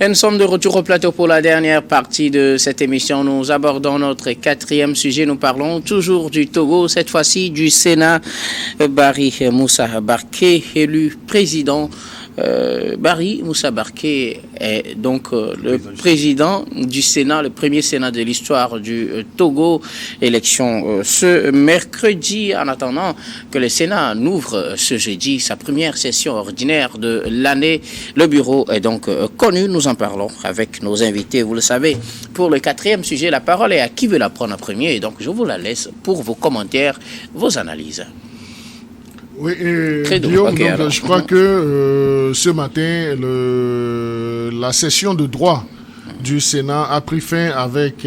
Et nous sommes de retour au plateau pour la dernière partie de cette émission. Nous abordons notre quatrième sujet. Nous parlons toujours du Togo, cette fois-ci du Sénat. Barry Moussa Barké, élu président. Barry Moussa Barké est donc le président du Sénat, le premier Sénat de l'histoire du Togo. Élection ce mercredi, en attendant que le Sénat n'ouvre ce jeudi sa première session ordinaire de l'année. Le bureau est donc connu. Nous en parlons avec nos invités. Vous le savez, pour le quatrième sujet, la parole est à qui veut la prendre en premier. Et donc, je vous la laisse pour vos commentaires, vos analyses. Oui, Guillaume, okay, donc, je crois que ce matin, la session de droit du Sénat a pris fin avec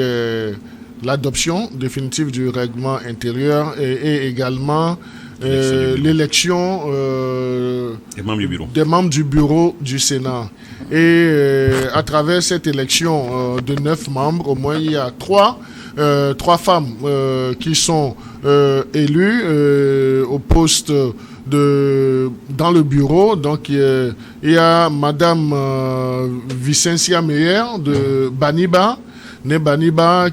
l'adoption définitive du règlement intérieur et également l'élection des membres du bureau du Sénat. Et à travers cette élection de 9 membres, au moins il y a trois femmes qui sont élues au poste dans le bureau. Donc il y a Madame Vicencia Meyer de Baniba,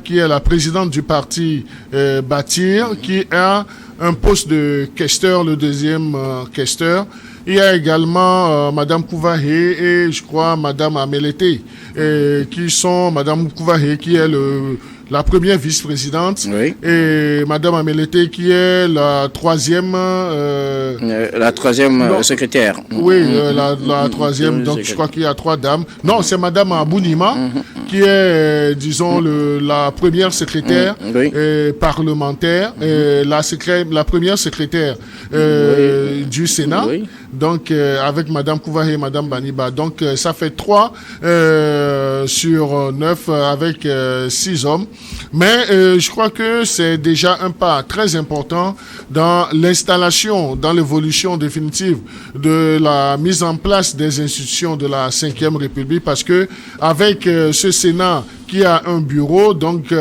qui est la présidente du parti Bâtir, qui a un poste de questeur, le deuxième questeur. Il y a également Madame Kouvahe et je crois Madame Amelete, qui sont Madame Kouvahe qui est la première vice-présidente, oui, et Madame Amelete qui est la troisième secrétaire. Oui, la troisième. Donc je crois qu'il y a 3 dames. Non, c'est Madame Abounima qui est, disons, la première secrétaire parlementaire, la première secrétaire du Sénat. Oui. Donc avec Madame Kouvahe et Madame Baniba. Donc ça fait 3 sur 9 avec 6 hommes. Mais je crois que c'est déjà un pas très important dans l'installation, dans l'évolution définitive de la mise en place des institutions de la Ve République, parce que avec ce Sénat qui a un bureau, donc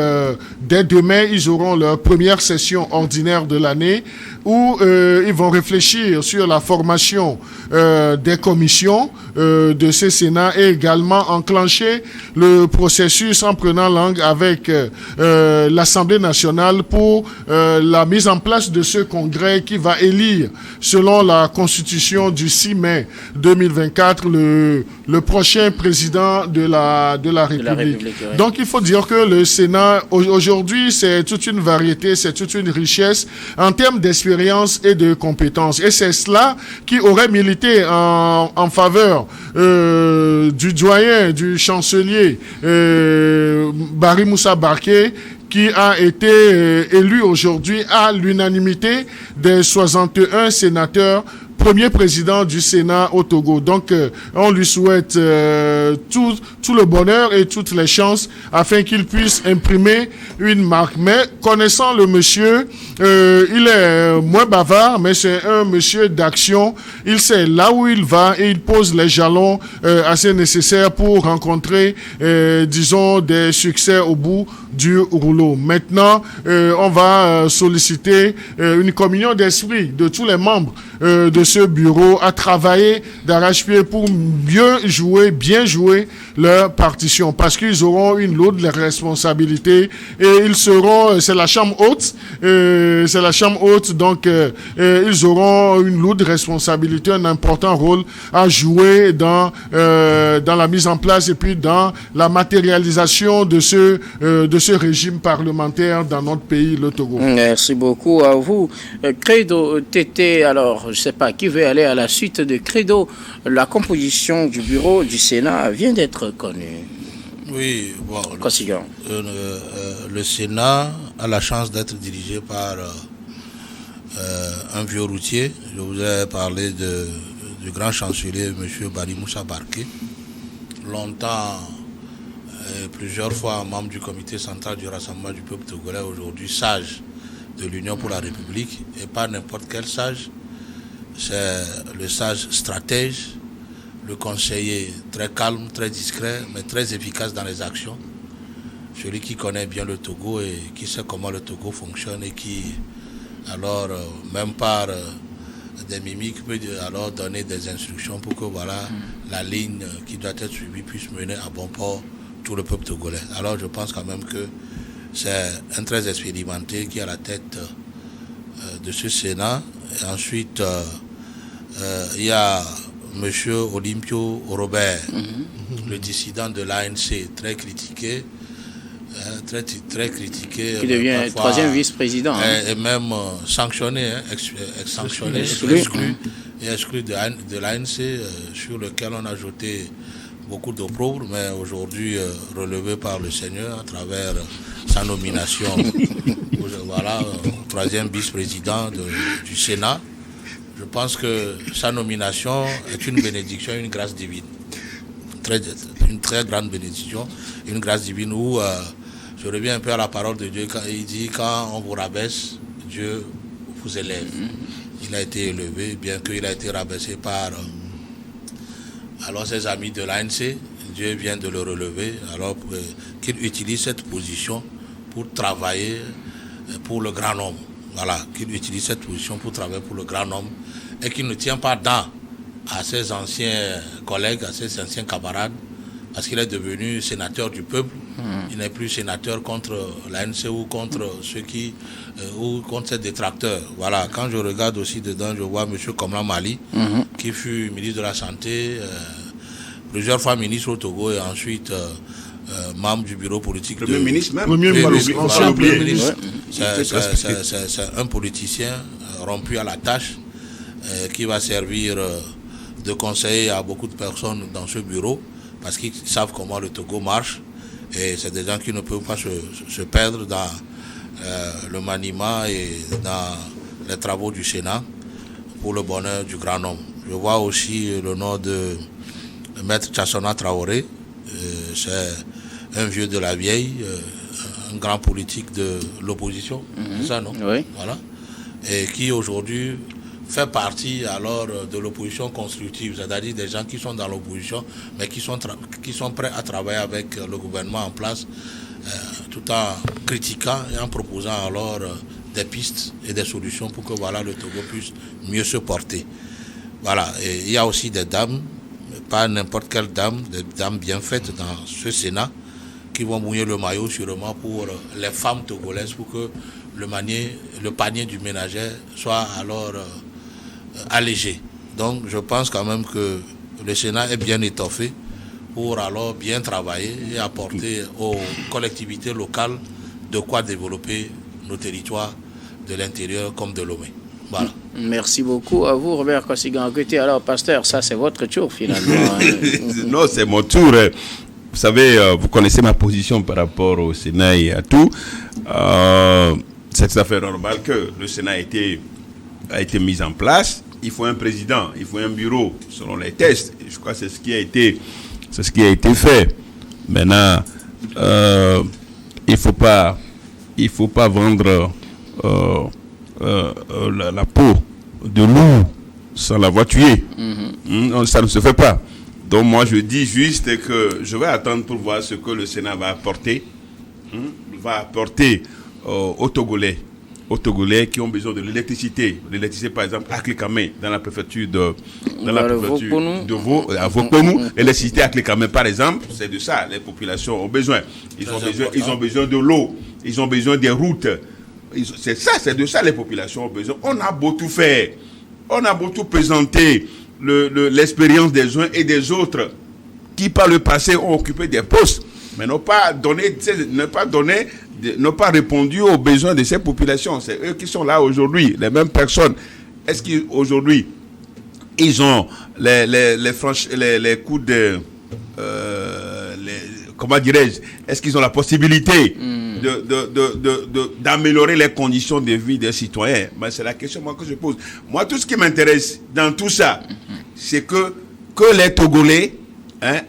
dès demain, ils auront leur première session ordinaire de l'année où ils vont réfléchir sur la formation des commissions de ce Sénat et également enclencher le processus en prenant langue avec l'Assemblée nationale pour la mise en place de ce congrès qui va élire, selon la Constitution du 6 mai 2024, le prochain président de la République. Ouais. Donc, il faut dire que le Sénat, aujourd'hui, c'est toute une variété, c'est toute une richesse en termes d'expérience et de compétences. Et c'est cela qui aurait milité en faveur du doyen, du chancelier Barry Moussa Barké, qui a été élu aujourd'hui à l'unanimité des 61 sénateurs, premier président du Sénat au Togo. Donc, on lui souhaite tout le bonheur et toutes les chances afin qu'il puisse imprimer une marque. Mais connaissant le monsieur, il est moins bavard, mais c'est un monsieur d'action. Il sait là où il va et il pose les jalons assez nécessaires pour rencontrer, disons, des succès au bout du rouleau. Maintenant, on va solliciter une communion d'esprit de tous les membres de ce bureau à travailler d'arrache-pied pour bien jouer leur partition, parce qu'ils auront une lourde responsabilité et ils seront, c'est la chambre haute, donc ils auront une lourde responsabilité, un important rôle à jouer dans la mise en place et puis dans la matérialisation de ce régime parlementaire dans notre pays, le Togo. Merci beaucoup à vous. Credo Tété, alors je ne sais pas qui veut aller à la suite de Credo. La composition du bureau du Sénat vient d'être connue. Oui, bon, le Sénat a la chance d'être dirigé par un vieux routier. Je vous ai parlé du grand chancelier, M. Barry Moussa Barké, longtemps plusieurs fois membre du comité central du Rassemblement du peuple togolais, aujourd'hui sage de l'Union pour la République, et pas n'importe quel sage, c'est le sage stratège, le conseiller très calme, très discret, mais très efficace dans les actions, celui qui connaît bien le Togo et qui sait comment le Togo fonctionne et qui, alors, même par des mimiques, peut alors donner des instructions pour que voilà, la ligne qui doit être suivie puisse mener à bon port tout le peuple togolais. Alors je pense quand même que c'est un très expérimenté qui est à la tête de ce Sénat. Et ensuite, il y a M. Olympio Robert, le dissident de l'ANC, très critiqué. Très critiqué. Qui devient troisième vice-président. Et même sanctionné, sanctionné, exclu de l'ANC, sur lequel on a jeté beaucoup d'opprobre, mais aujourd'hui relevé par le Seigneur à travers sa nomination. Voilà, troisième vice-président du Sénat. Je pense que sa nomination est une bénédiction, une grâce divine. Une très grande bénédiction, une grâce divine où je reviens un peu à la parole de Dieu quand il dit quand on vous rabaisse, Dieu vous élève. Il a été élevé, bien qu'il a été rabaissé par alors ses amis de l'ANC. Dieu vient de le relever, alors qu'il utilise cette position pour travailler pour le grand homme. Voilà, qu'il utilise cette position pour travailler pour le grand homme et qu'il ne tient pas dans à ses anciens collègues, à ses anciens camarades, parce qu'il est devenu sénateur du peuple. Il n'est plus sénateur contre l'ANC ou contre ceux qui ou contre ses détracteurs. Voilà, quand je regarde aussi dedans, je vois M. Komla Mali, qui fut ministre de la Santé, plusieurs fois ministre au Togo et ensuite membre du bureau politique. Premier ministre même. Premier ministre. C'est un politicien rompu à la tâche qui va servir de conseiller à beaucoup de personnes dans ce bureau parce qu'ils savent comment le Togo marche et c'est des gens qui ne peuvent pas se perdre dans le maniement et dans les travaux du Sénat pour le bonheur du grand homme. Je vois aussi le nom de Maître Tchassona Traoré, c'est un vieux de la vieille, un grand politique de l'opposition, c'est ça non? Oui. Voilà. Et qui aujourd'hui fait partie alors de l'opposition constructive, c'est-à-dire des gens qui sont dans l'opposition, mais qui sont prêts à travailler avec le gouvernement en place, tout en critiquant et en proposant alors des pistes et des solutions pour que voilà, le Togo puisse mieux se porter. Voilà. Et il y a aussi des dames, pas n'importe quelle dame, des dames bien faites dans ce Sénat, qui vont mouiller le maillot sûrement pour les femmes togolaises, pour que le panier du ménager soit alors allégé. Donc je pense quand même que le Sénat est bien étoffé pour alors bien travailler et apporter aux collectivités locales de quoi développer nos territoires de l'intérieur comme de Lomé. Voilà. Merci beaucoup à vous, Robert Kossi-Gangouté. Alors, pasteur, ça c'est votre tour finalement. Non, c'est mon tour. Vous savez, vous connaissez ma position par rapport au Sénat et à tout. C'est tout à fait normal que le Sénat a été mis en place. Il faut un président, il faut un bureau, selon les tests. Et je crois que c'est ce qui a été fait. Maintenant, il faut pas vendre la peau de loup sans l'avoir tué. Ça ne se fait pas. Donc moi je dis juste que je vais attendre pour voir ce que le Sénat va apporter. Aux Togolais qui ont besoin de l'électricité. L'électricité, par exemple, à Clécamé, dans la préfecture de Vauconou. L'électricité à Clécamé, par exemple, c'est de ça, les populations ont besoin. Ils ont besoin de l'eau, ils ont besoin des routes. C'est de ça les populations ont besoin. On a beau tout faire, on a beau tout présenter l'expérience des uns et des autres qui, par le passé, ont occupé des postes, mais n'ont pas répondu aux besoins de ces populations. C'est eux qui sont là aujourd'hui, les mêmes personnes. Est-ce qu'aujourd'hui, ils ont les coups de... comment dirais-je? Est-ce qu'ils ont la possibilité d'améliorer les conditions de vie des citoyens? Ben, c'est la question que je pose. Moi, tout ce qui m'intéresse dans tout ça, c'est que les Togolais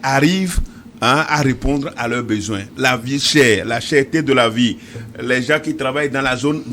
arrivent à répondre à leurs besoins. La vie chère, la cherté de la vie, les gens qui travaillent dans la zone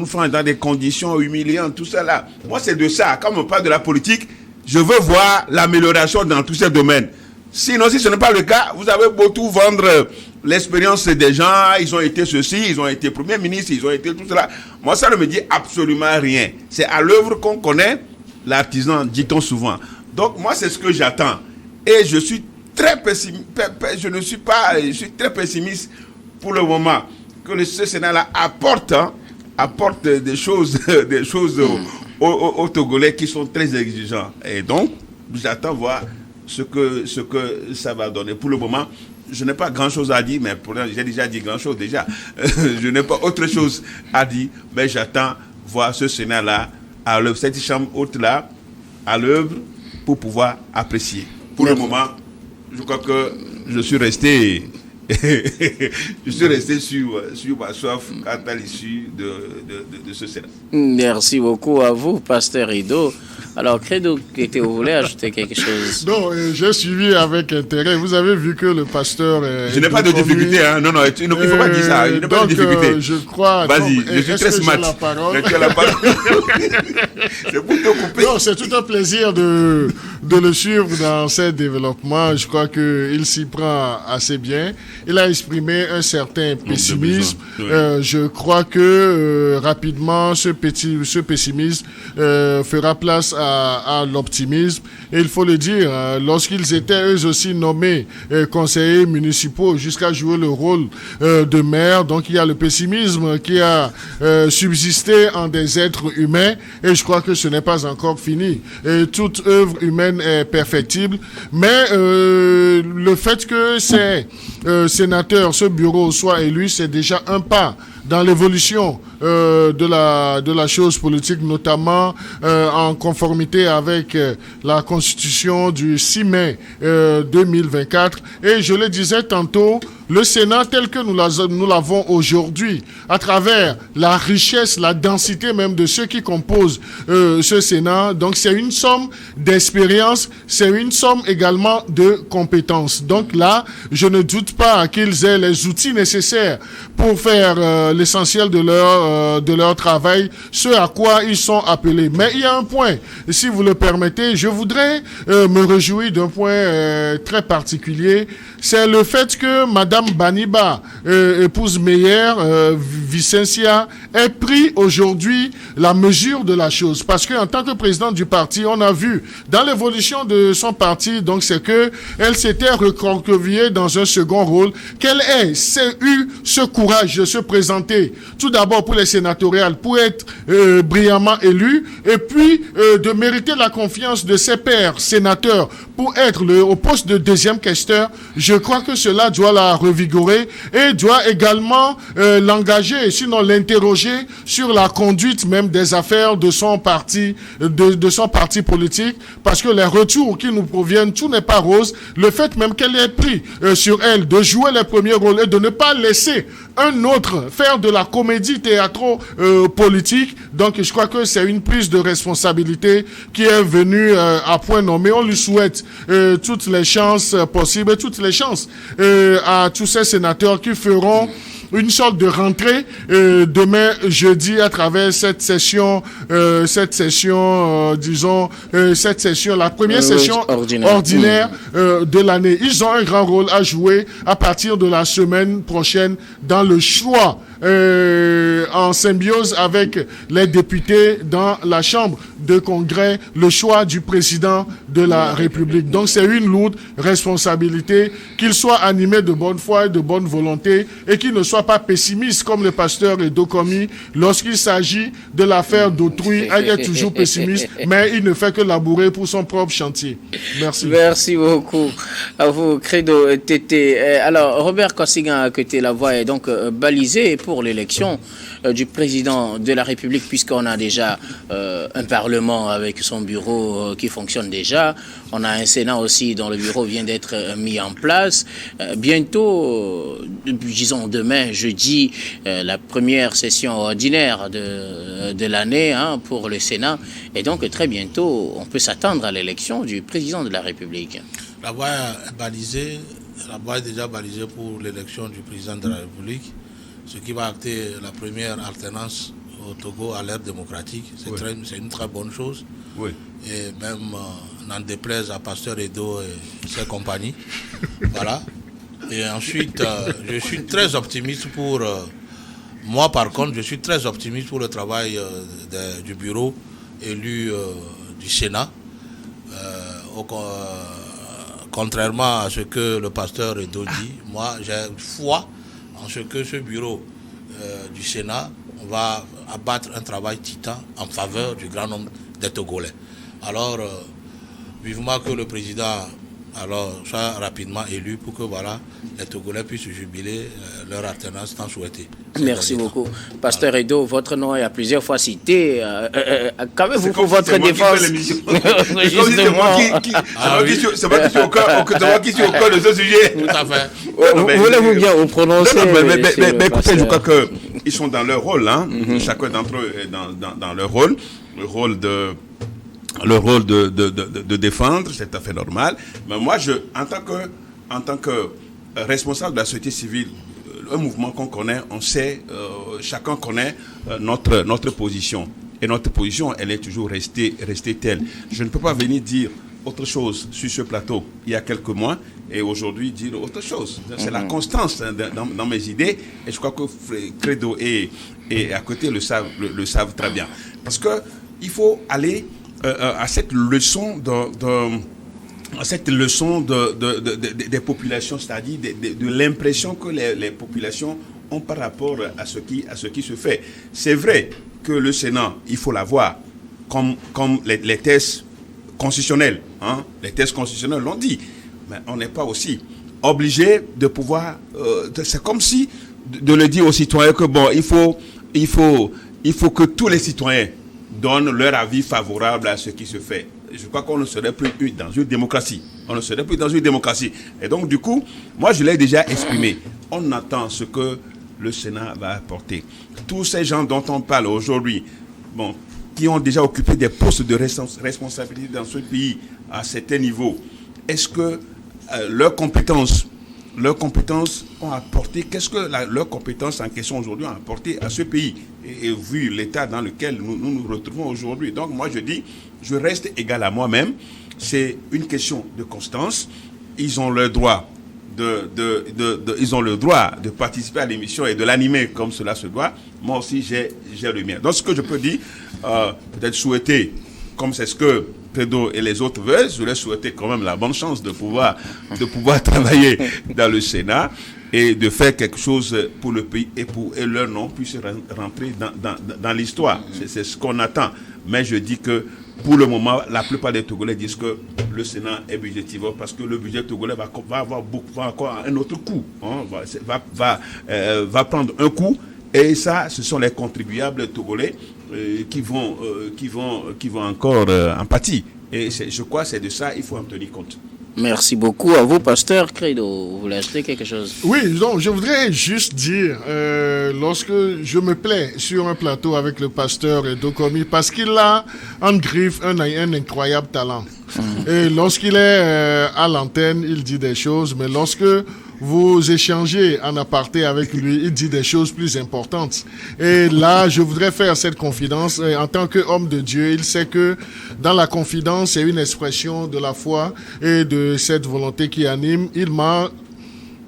franche, dans des conditions humiliantes, tout ça là. Moi, c'est de ça. Quand on parle de la politique, je veux voir l'amélioration dans tous ces domaines. Sinon, si ce n'est pas le cas, vous avez beau tout vendre l'expérience des gens, ils ont été ceci, ils ont été premiers ministres, ils ont été tout cela. Moi, ça ne me dit absolument rien. C'est à l'œuvre qu'on connaît l'artisan, dit-on souvent. Donc moi, c'est ce que j'attends. Et je suis très pessimiste. Je suis très pessimiste pour le moment que ce Sénat-là apporte des choses aux Togolais qui sont très exigeants. Et donc, j'attends voir ce que ça va donner. Pour le moment, je n'ai pas grand-chose à dire, mais j'ai déjà dit grand-chose déjà. Je n'ai pas autre chose à dire, mais j'attends voir ce Sénat-là, à l'œuvre, cette chambre haute-là, à l'œuvre, pour pouvoir apprécier. Pour le moment, je crois que je suis resté sur ma soif quant à l'issue de ce Sénat. Merci beaucoup à vous, Pasteur Ido. Alors, Credo, vous voulez ajouter quelque chose? Non, j'ai suivi avec intérêt. Vous avez vu que le pasteur... je n'ai pas de difficulté, hein. Non, il ne faut pas dire ça. Je n'ai pas de difficulté. Je crois... Vas-y, je suis très smart. Tu as la parole. C'est pour te couper. Non, c'est tout un plaisir de le suivre dans ses développements. Je crois qu'il s'y prend assez bien. Il a exprimé un certain pessimisme. Je crois que rapidement, ce pessimisme fera place à l'optimisme. Et il faut le dire, lorsqu'ils étaient eux aussi nommés conseillers municipaux jusqu'à jouer le rôle de maire, donc il y a le pessimisme qui a subsisté en des êtres humains, et je crois que ce n'est pas encore fini. Et toute œuvre humaine est perfectible, mais le fait que ces sénateurs, ce bureau soit élu, c'est déjà un pas dans l'évolution de la chose politique, notamment en conformité avec la Constitution du 6 mai 2024. Et je le disais tantôt, le Sénat tel que nous l'avons aujourd'hui, à travers la richesse, la densité même de ceux qui composent ce Sénat, donc c'est une somme d'expérience, c'est une somme également de compétences. Donc là, je ne doute pas qu'ils aient les outils nécessaires pour faire l'essentiel de leur travail, ce à quoi ils sont appelés. Mais il y a un point, si vous le permettez, je voudrais me réjouir d'un point très particulier, c'est le fait que Madame Baniba, épouse Meyer, Vicencia, ait pris aujourd'hui la mesure de la chose. Parce qu'en tant que présidente du parti, on a vu dans l'évolution de son parti, donc c'est que elle s'était recroquevillée dans un second rôle, qu'elle ait eu ce courage de se présenter, tout d'abord pour les sénatoriales, pour être brillamment élue, et puis de mériter la confiance de ses pairs sénateurs pour être au poste de deuxième questeur. Je crois que cela doit la revigorer et doit également l'engager, sinon l'interroger sur la conduite même des affaires de son parti, de son parti politique, parce que les retours qui nous proviennent, tout n'est pas rose. Le fait même qu'elle ait pris sur elle de jouer les premiers rôles et de ne pas laisser un autre faire de la comédie théâtro-politique. Donc je crois que c'est une prise de responsabilité qui est venue à point nommé. On lui souhaite toutes les chances possibles et toutes les chances à tous ces sénateurs qui feront une sorte de rentrée demain jeudi à travers cette session, la première session ordinaire de l'année. Ils ont un grand rôle à jouer à partir de la semaine prochaine dans le choix en symbiose avec les députés dans la Chambre de Congrès, le choix du président de la République. Donc c'est une lourde responsabilité, qu'il soit animé de bonne foi et de bonne volonté et qu'il ne soit pas pessimiste comme le pasteur Edo Komi. Lorsqu'il s'agit de l'affaire d'autrui, il est toujours pessimiste, mais il ne fait que labourer pour son propre chantier. Merci. Merci beaucoup à vous, Credo Tété. Alors, Robert Kossigan a côté la voie est donc balisée pour l'élection du président de la République, puisqu'on a déjà un Parlement avec son bureau qui fonctionne déjà. On a un Sénat aussi dont le bureau vient d'être mis en place. Bientôt, disons demain, jeudi, la première session ordinaire de l'année pour le Sénat. Et donc, très bientôt, on peut s'attendre à l'élection du président de la République. La voie est balisée. La voie est déjà balisée pour l'élection du président de la République, ce qui va acter la première alternance au Togo à l'ère démocratique. C'est une très bonne chose. Oui. Et même n'en déplaise à Pasteur Edo et ses compagnies. Voilà. Et ensuite, je suis très optimiste pour... moi, par contre, je suis très optimiste pour le travail du bureau élu du Sénat. contrairement à ce que le pasteur Edo dit, moi j'ai foi en ce que ce bureau du Sénat va abattre un travail titan en faveur du grand nombre des Togolais. Alors, vivement que le président soit rapidement élu pour que les Togolais puissent jubiler leur alternance tant souhaitée. Merci beaucoup. Pasteur Edo, votre nom est à plusieurs fois cité. Qu'avez-vous pour votre défense? C'est moi qui suis au cœur de ce sujet. Tout à fait. Voulez-vous bien vous prononcer? Mais écoutez, je crois qu'ils sont dans leur rôle. Chacun d'entre eux est dans leur rôle. Le rôle de défendre, c'est tout à fait normal. Mais moi, en tant que responsable de la société civile, un mouvement qu'on connaît, on sait, chacun connaît notre position. Et notre position, elle est toujours restée telle. Je ne peux pas venir dire autre chose sur ce plateau il y a quelques mois et aujourd'hui dire autre chose. C'est la constance dans mes idées et je crois que Credo et à côté le savent très bien. Parce que il faut aller à cette leçon des populations, c'est-à-dire de l'impression que les populations ont par rapport à ce qui se fait. C'est vrai que le Sénat, il faut l'avoir comme les thèses constitutionnelles. Les thèses constitutionnelles l'ont dit. Mais on n'est pas aussi obligé de pouvoir... c'est comme si de le dire aux citoyens que il faut que tous les citoyens donnent leur avis favorable à ce qui se fait. Je crois qu'on ne serait plus dans une démocratie. Et donc, du coup, moi, je l'ai déjà exprimé. On attend ce que le Sénat va apporter. Tous ces gens dont on parle aujourd'hui, qui ont déjà occupé des postes de responsabilité dans ce pays à certains niveaux, est-ce que leurs compétences ont apporté, qu'est-ce que leurs compétences en question aujourd'hui ont apporté à ce pays et vu l'état dans lequel nous nous retrouvons aujourd'hui. Donc moi je dis, je reste égal à moi-même, c'est une question de constance, ils ont le droit ils ont le droit de participer à l'émission et de l'animer comme cela se doit. Moi aussi j'ai le mien. Donc ce que je peux dire, peut-être souhaiter, comme c'est ce que Pedro et les autres veulent, je leur souhaiter quand même la bonne chance de pouvoir travailler dans le Sénat et de faire quelque chose pour le pays et leur nom puisse rentrer dans l'histoire. C'est ce qu'on attend. Mais je dis que pour le moment, la plupart des Togolais disent que le Sénat est budgétivore parce que le budget togolais va encore un autre coup. Va prendre un coup. Et ça, ce sont les contribuables togolais qui vont encore en pâtir. Et je crois que c'est de ça qu'il faut en tenir compte. Merci beaucoup à vous, pasteur Credo. Vous voulez ajouter quelque chose? Oui, donc je voudrais juste dire, lorsque je me plais sur un plateau avec le pasteur Dokomi, parce qu'il a en griffe un incroyable talent. Et lorsqu'il est à l'antenne, il dit des choses, mais lorsque vous échangez en aparté avec lui, il dit des choses plus importantes. Et là, je voudrais faire cette confidence. En tant qu'homme de Dieu, il sait que dans la confidence, c'est une expression de la foi et de cette volonté qui anime.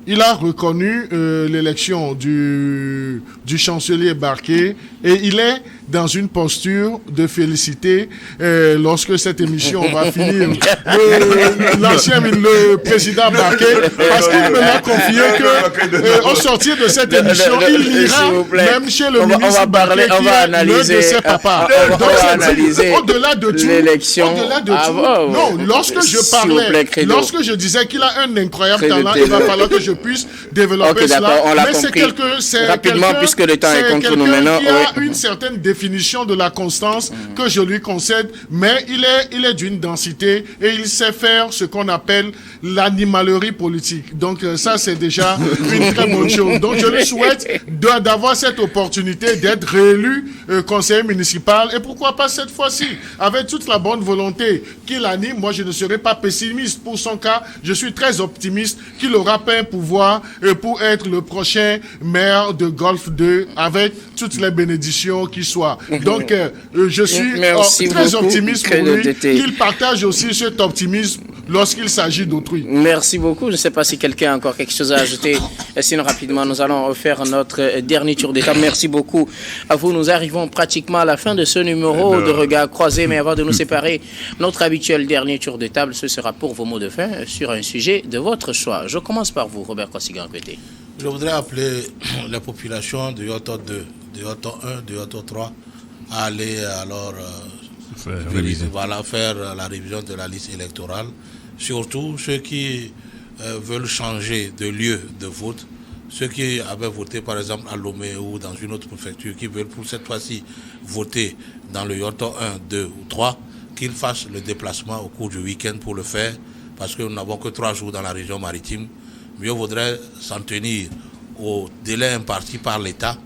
Il a reconnu l'élection du chancelier Barké et il est dans une posture de féliciter lorsque cette émission va finir. Le président Barké, parce qu'il me l'a confié que au sortir de cette émission, il ira même chez le ministre Barké qui est l'un de ses papas. Au-delà de tout, l'élection. Non, lorsque je disais qu'il a un incroyable talent, il va falloir que je puisse développer cela. Mais c'est rapidement, puisque le temps est contre nous maintenant. Il y a une certaine définition de la constance que je lui concède, mais il est d'une densité et il sait faire ce qu'on appelle l'animalerie politique. Donc ça, c'est déjà une très bonne chose. Donc je lui souhaite d'avoir cette opportunité d'être réélu conseiller municipal et pourquoi pas cette fois-ci, avec toute la bonne volonté qu'il anime. Moi, je ne serai pas pessimiste pour son cas. Je suis très optimiste qu'il aura plein pouvoir pour être le prochain maire de Golfe 2 avec toutes les bénédictions qui soient. Donc, je suis très optimiste pour lui, qu'il partage aussi cet optimisme lorsqu'il s'agit d'autrui. Merci beaucoup. Je ne sais pas si quelqu'un a encore quelque chose à ajouter. Sinon, rapidement, nous allons faire notre dernier tour d'étape. Merci beaucoup à vous. Nous arrivons pratiquement à la fin de ce numéro de Regards croisés. Mais avant de nous séparer, notre habituel dernier tour de table, ce sera pour vos mots de fin sur un sujet de votre choix. Je commence par vous, Robert Kosigan-Pété. Je voudrais appeler les populations de Yoto 2, de Yoto 1, de Yoto 3 à aller alors faire la révision de la liste électorale. Surtout ceux qui veulent changer de lieu de vote, ceux qui avaient voté par exemple à Lomé ou dans une autre préfecture, qui veulent pour cette fois-ci voter dans le Yoto 1, 2 ou 3, qu'ils fassent le déplacement au cours du week-end pour le faire, parce que nous n'avons que 3 jours dans la région maritime. Mieux vaudrait s'en tenir au délai imparti par l'État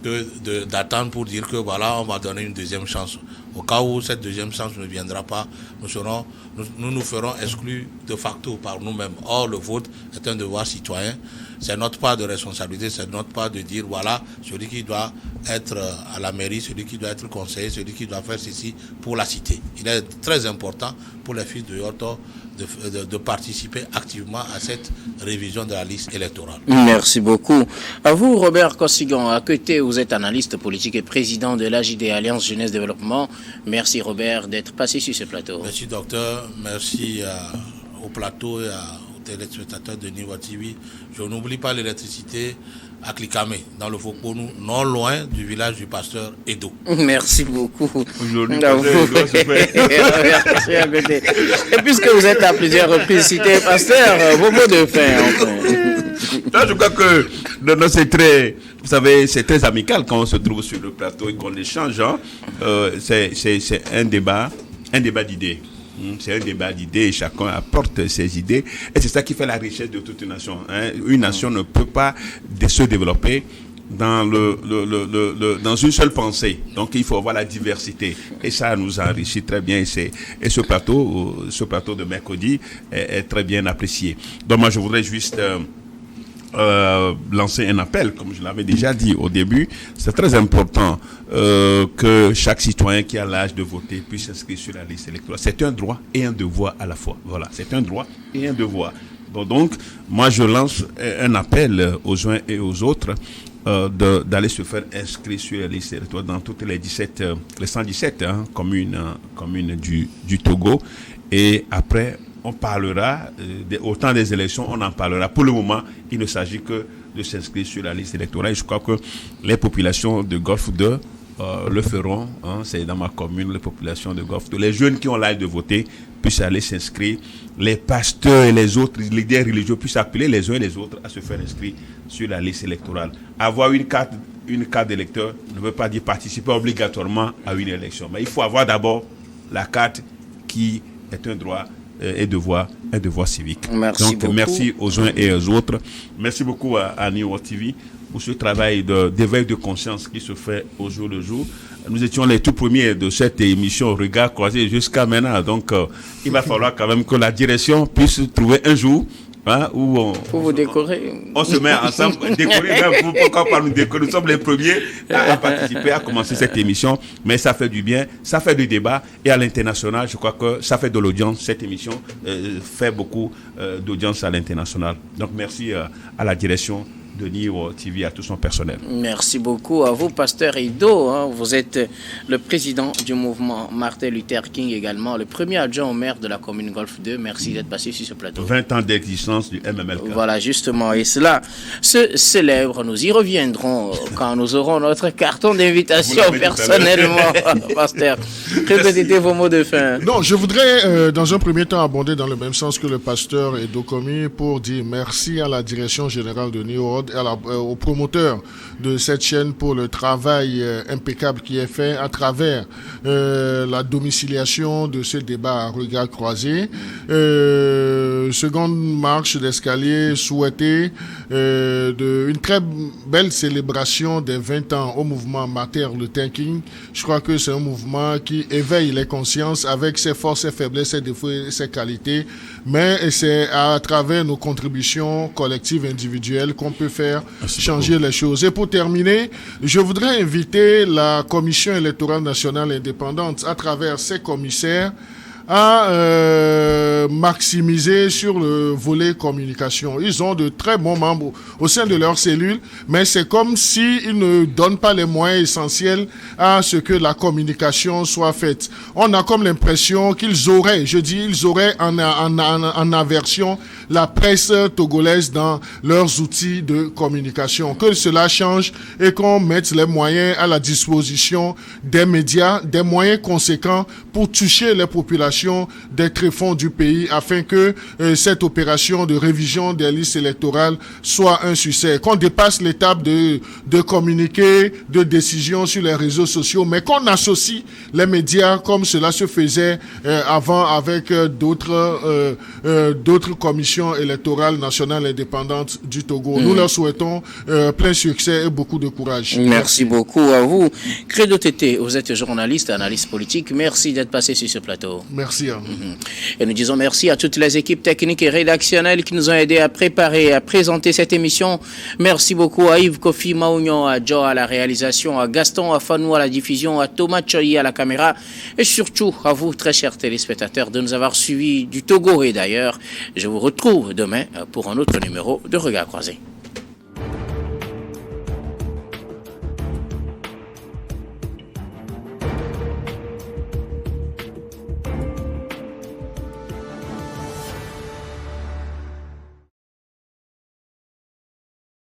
que d'attendre pour dire que voilà, on va donner une deuxième chance. Au cas où cette deuxième chance ne viendra pas, nous ferons exclus de facto par nous-mêmes. Or, le vote est un devoir citoyen. C'est notre part de responsabilité, c'est notre part de dire voilà, celui qui doit être à la mairie, celui qui doit être conseiller, celui qui doit faire ceci pour la cité. Il est très important pour les fils de Yoto de participer activement à cette révision de la liste électorale. Merci beaucoup. À vous, Robert Kosigan. À côté, vous êtes analyste politique et président de l'AJD Alliance Jeunesse Développement. Merci, Robert, d'être passé sur ce plateau. Merci, docteur. Merci au plateau et aux téléspectateurs de Niwa TV. Je n'oublie pas l'électricité à Klikamé, dans le Fokponou, non loin du village du pasteur Edo. Merci beaucoup. Aujourd'hui, Merci à côté. Et puisque vous êtes à plusieurs reprises cité, pasteur, vos mots de fin. Là, je crois que c'est très, vous savez, c'est très amical quand on se trouve sur le plateau et qu'on échange. Hein. C'est un débat d'idées. C'est un débat d'idées et chacun apporte ses idées. Et c'est ça qui fait la richesse de toute une nation. Hein. Une nation ne peut pas se développer dans dans une seule pensée. Donc il faut avoir la diversité. Et ça nous enrichit très bien. Et ce plateau de mercredi est très bien apprécié. Donc moi je voudrais juste lancer un appel, comme je l'avais déjà dit au début. C'est très important que chaque citoyen qui a l'âge de voter puisse s'inscrire sur la liste électorale. C'est un droit et un devoir à la fois. Voilà, c'est un droit et un devoir. Donc moi je lance un appel aux uns et aux autres d'aller se faire inscrire sur la liste électorale dans toutes les 117 communes du Togo. Et après on parlera, au temps des élections, on en parlera. Pour le moment, il ne s'agit que de s'inscrire sur la liste électorale. Et je crois que les populations de Golfe 2 le feront. Hein, c'est dans ma commune, les populations de Golfe 2. Les jeunes qui ont l'âge de voter puissent aller s'inscrire. Les pasteurs et les autres leaders religieux puissent appeler les uns et les autres à se faire inscrire sur la liste électorale. Avoir une carte d'électeur ne veut pas dire participer obligatoirement à une élection. Mais il faut avoir d'abord la carte qui est un droit et un devoir civique. Merci beaucoup. Merci aux uns et aux autres. Merci beaucoup à Niwa TV pour ce travail d'éveil de conscience qui se fait au jour le jour. Nous étions les tout premiers de cette émission Regards croisés jusqu'à maintenant. Donc, il va falloir quand même que la direction puisse trouver un jour où pour vous décorer. On se met ensemble, décorer, pourquoi pas nous décorer. Nous sommes les premiers à participer, à commencer cette émission, mais ça fait du bien, ça fait du débat, et à l'international, je crois que ça fait de l'audience. Cette émission fait beaucoup d'audience à l'international. Donc merci à la direction de Niwa TV, à tout son personnel. Merci beaucoup à vous, pasteur Edo. Hein, vous êtes le président du mouvement Martin Luther King également, le premier adjoint au maire de la commune Golfe 2. Merci d'être passé sur ce plateau. 20 ans d'existence du MMLK. Voilà, justement. Et cela se célèbre. Nous y reviendrons quand nous aurons notre carton d'invitation personnellement, pasteur. Répétez vos mots de fin. Non, je voudrais dans un premier temps abonder dans le même sens que le pasteur Edo Komi pour dire merci à la direction générale de Niwa, aux promoteurs de cette chaîne pour le travail impeccable qui est fait à travers la domiciliation de ce débat à regard croisé. Seconde marche d'escalier souhaitée d'une très belle célébration des 20 ans au mouvement Martin Luther King. Je crois que c'est un mouvement qui éveille les consciences avec ses forces, ses faiblesses, ses défauts et ses qualités, mais c'est à travers nos contributions collectives, individuelles qu'on peut faire changer les choses. Et pour terminer, je voudrais inviter la Commission électorale nationale indépendante à travers ses commissaires à maximiser sur le volet communication. Ils ont de très bons membres au sein de leur cellule, mais c'est comme s'ils ne donnent pas les moyens essentiels à ce que la communication soit faite. On a comme l'impression qu'ils auraient en aversion la presse togolaise dans leurs outils de communication. Que cela change et qu'on mette les moyens à la disposition des médias, des moyens conséquents pour toucher les populations des tréfonds du pays afin que cette opération de révision des listes électorales soit un succès. Qu'on dépasse l'étape de communiquer, de décision sur les réseaux sociaux, mais qu'on associe les médias comme cela se faisait avant avec d'autres commissions électorales nationales indépendantes du Togo. Nous leur souhaitons plein succès et beaucoup de courage. Merci beaucoup à vous. Credo Tété, vous êtes journaliste, analyste politique. Merci d'être passé sur ce plateau. Merci à vous. Et nous disons merci à toutes les équipes techniques et rédactionnelles qui nous ont aidés à préparer et à présenter cette émission. Merci beaucoup à Yves Kofi Maounion, à Joe à la réalisation, à Gaston Afanou à la diffusion, à Thomas Choyi à la caméra et surtout à vous, très chers téléspectateurs, de nous avoir suivis du Togo et d'ailleurs. Je vous retrouve demain pour un autre numéro de Regard Croisé.